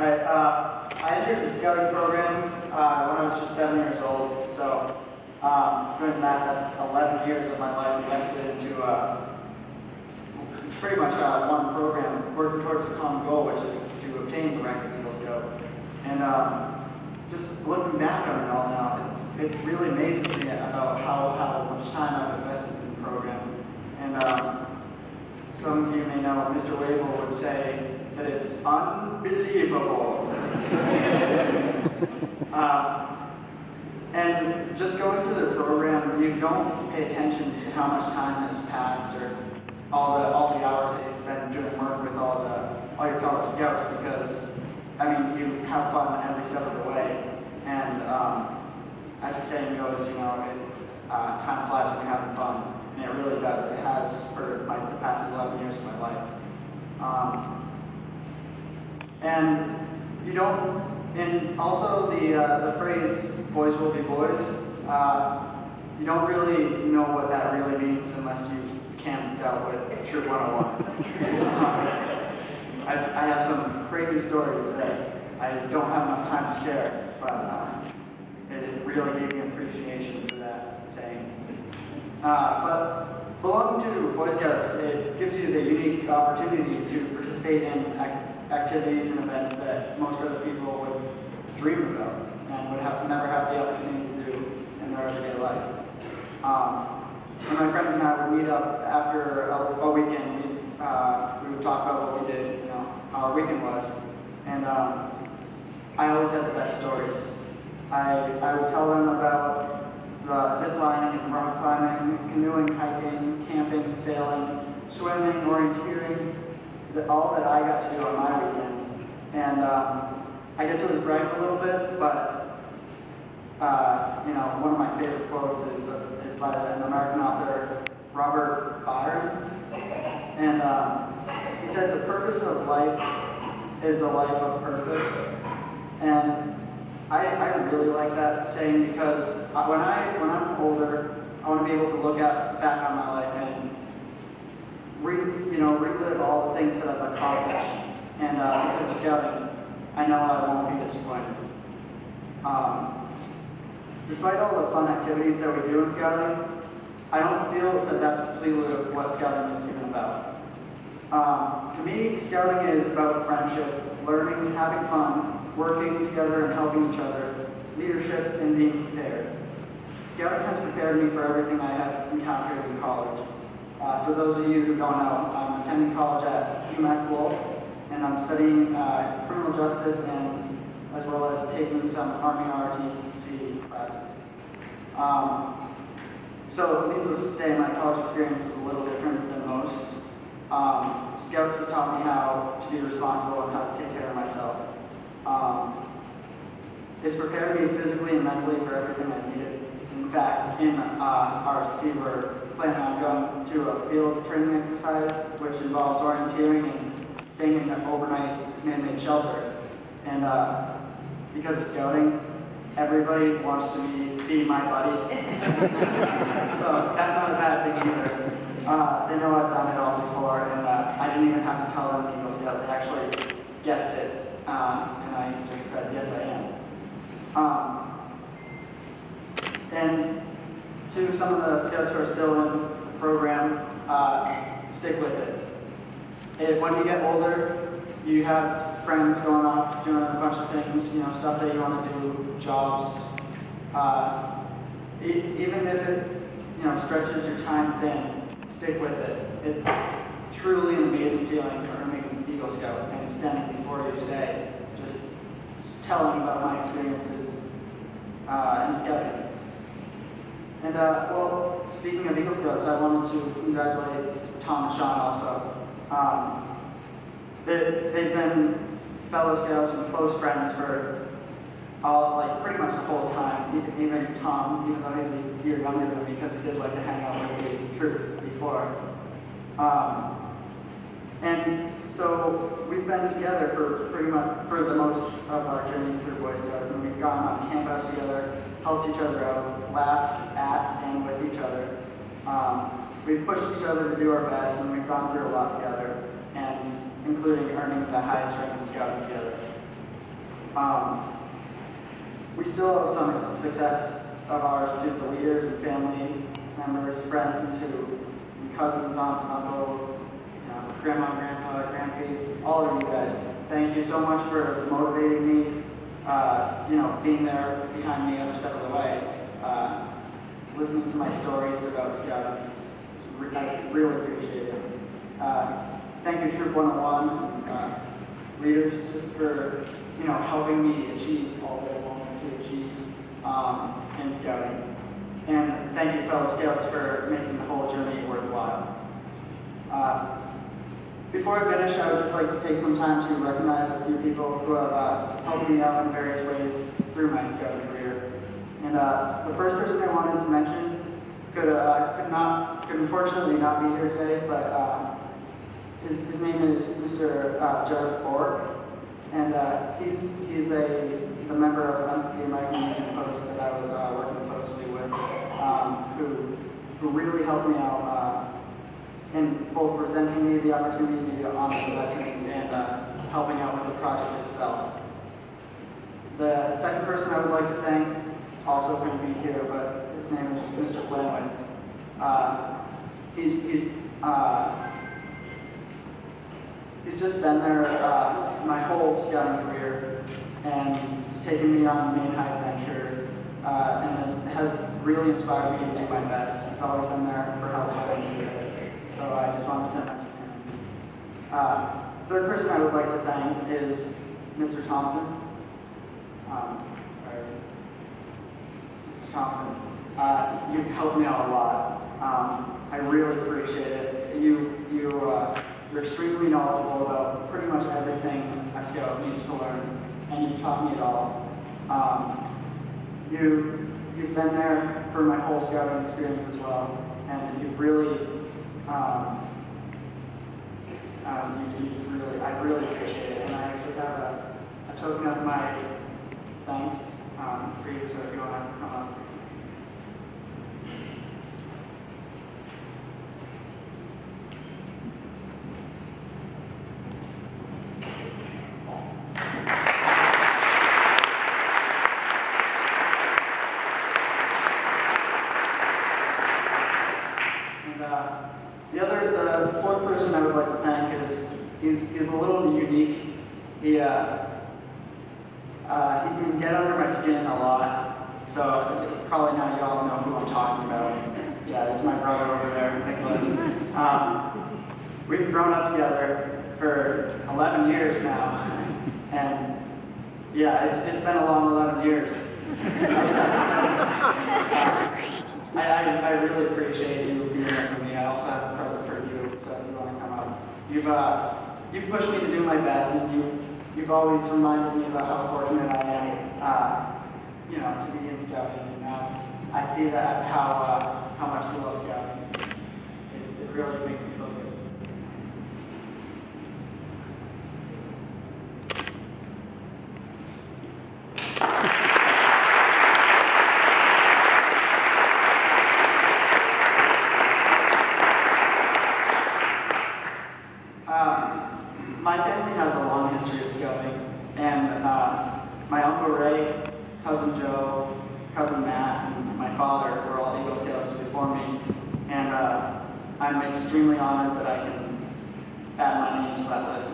Alright, I entered the scouting program when I was just 7 years old, so doing the math, that's 11 years of my life invested into pretty much one program, working towards a common goal, which is to obtain the rank of Eagle Scout. And just looking back on it all now, it really amazes me about how much time I've invested in the program. And some of you may know Mr. Wavell would say that it's unbelievable. And just going through the program, you don't pay attention to how much time has passed or all the hours that you spend doing work with all your fellow scouts, because I mean you have fun every step of the way. And as the saying goes, you know, it's time flies when you're having fun, and it really does. It has for the past 11 years of my life. And you don't. And also the phrase "boys will be boys," you don't really know what that really means unless you've camped out with Troop 101. I have some crazy stories that I don't have enough time to share, but it really gave me appreciation for that saying. But belonging to Boy Scouts, it gives you the unique opportunity to participate in activities and events that most other people would dream about and would never have the opportunity to do in their everyday life. When my friends and I would meet up after a weekend, we would talk about what we did, you know, how our weekend was, and I always had the best stories. I would tell them about the zip lining and rock climbing, canoeing, hiking, camping, sailing, swimming, orienteering, all that I got to do on my weekend. And I guess it was bragging a little bit, but you know, one of my favorite quotes is by an American author, Robert Byron. And he said, "The purpose of life is a life of purpose." And I really like that saying, because when I'm older, I want to be able to look back on my life and relive all the things that I've accomplished. And because of scouting, I know I won't be disappointed. Despite all the fun activities that we do in scouting, I don't feel that that's completely what scouting is even about. For me, scouting is about friendship, learning, having fun, working together and helping each other, leadership, and being prepared. Scouting has prepared me for everything I have encountered in college. For those of you who don't know, I'm attending college at UMass Lowell, and I'm studying criminal justice and as well as taking some Army ROTC classes. So needless to say, my college experience is a little different than most. Scouts has taught me how to be responsible and how to take care of myself. It's prepared me physically and mentally for everything I needed. In fact, in ROTC, we're planning on going to a field training exercise, which involves orienteering and staying in an overnight man-made shelter. And because of scouting, everybody wants to be my buddy. So that's not a bad thing either. They know I've done it all before, and I didn't even have to tell them Eagle Scout. They actually guessed it, and I just said, yes, I am. And to some of the scouts who are still in the program, stick with it. When you get older, you have friends going off doing a bunch of things, you know, stuff that you want to do, jobs. Even if it, you know, stretches your time thin, stick with it. It's truly an amazing feeling earning Eagle Scout and standing before you today, just telling about my experiences in scouting. And well, speaking of Eagle Scouts, I wanted to congratulate Tom and Sean also. They've been fellow scouts and close friends for pretty much the whole time. Even Tom, even though he's a year younger than me, because he did like to hang out with the troop before. And so we've been together for pretty much for the most of our journeys through Boy Scouts, and we've gone on campouts together, helped each other out, laughed at and with each other. We've pushed each other to do our best, and we've gone through a lot together, and including earning the highest rank in scouting together. We still owe some success of ours to the leaders and family members, friends, cousins, aunts, and uncles, grandma, grandpa, grandpa, all of you guys. Thank you so much for motivating me, being there behind me every step of the way, listening to my stories about scouting. I really appreciate it. Thank you, Troop 101, leaders, just for helping me achieve all that I wanted to achieve in scouting. And thank you, fellow scouts, for making the whole journey worthwhile. Before I finish, I would just like to take some time to recognize a few people who have helped me out in various ways through my scouting career. And the first person I wanted to mention could unfortunately not be here today, but his name is Mr. Jared Bork, and he's the member of the American Legion Post that I was working closely with, who really helped me out in both presenting me the opportunity to honor the veterans and helping out with the project itself. The second person I would like to thank also couldn't be here, but his name is Mr. Flanwitz. He's just been there my whole scouting career, and he's taken me on the main high adventure, and has really inspired me to do my best. He's always been there for help when I needed it. So I just wanted to mention him. Third person I would like to thank is Mr. Thompson. Mr. Thompson, you've helped me out a lot. I really appreciate it. You're extremely knowledgeable about pretty much everything a scout needs to learn, and you've taught me it all. You've been there for my whole scouting experience as well, and you've really, I really appreciate it. And I actually have a token of my thanks for you, so if you want to come up. The fourth person I would like to thank is a little unique. He can get under my skin a lot, so probably now you all know who I'm talking about. Yeah, it's my brother over there, Nicholas. We've grown up together for 11 years now, and yeah, it's been a long 11 years. I really appreciate you being there for me. I also have a present for you, so if you want to come up. You've pushed me to do my best, and you've always reminded me about how fortunate I am, to be in scouting. And now I see that how much you love scouting. It really makes me feel good. My family has a long history of scouting, and my Uncle Ray, Cousin Joe, Cousin Matt, and my father were all Eagle Scouts before me, and I'm extremely honored that I can add my name to that list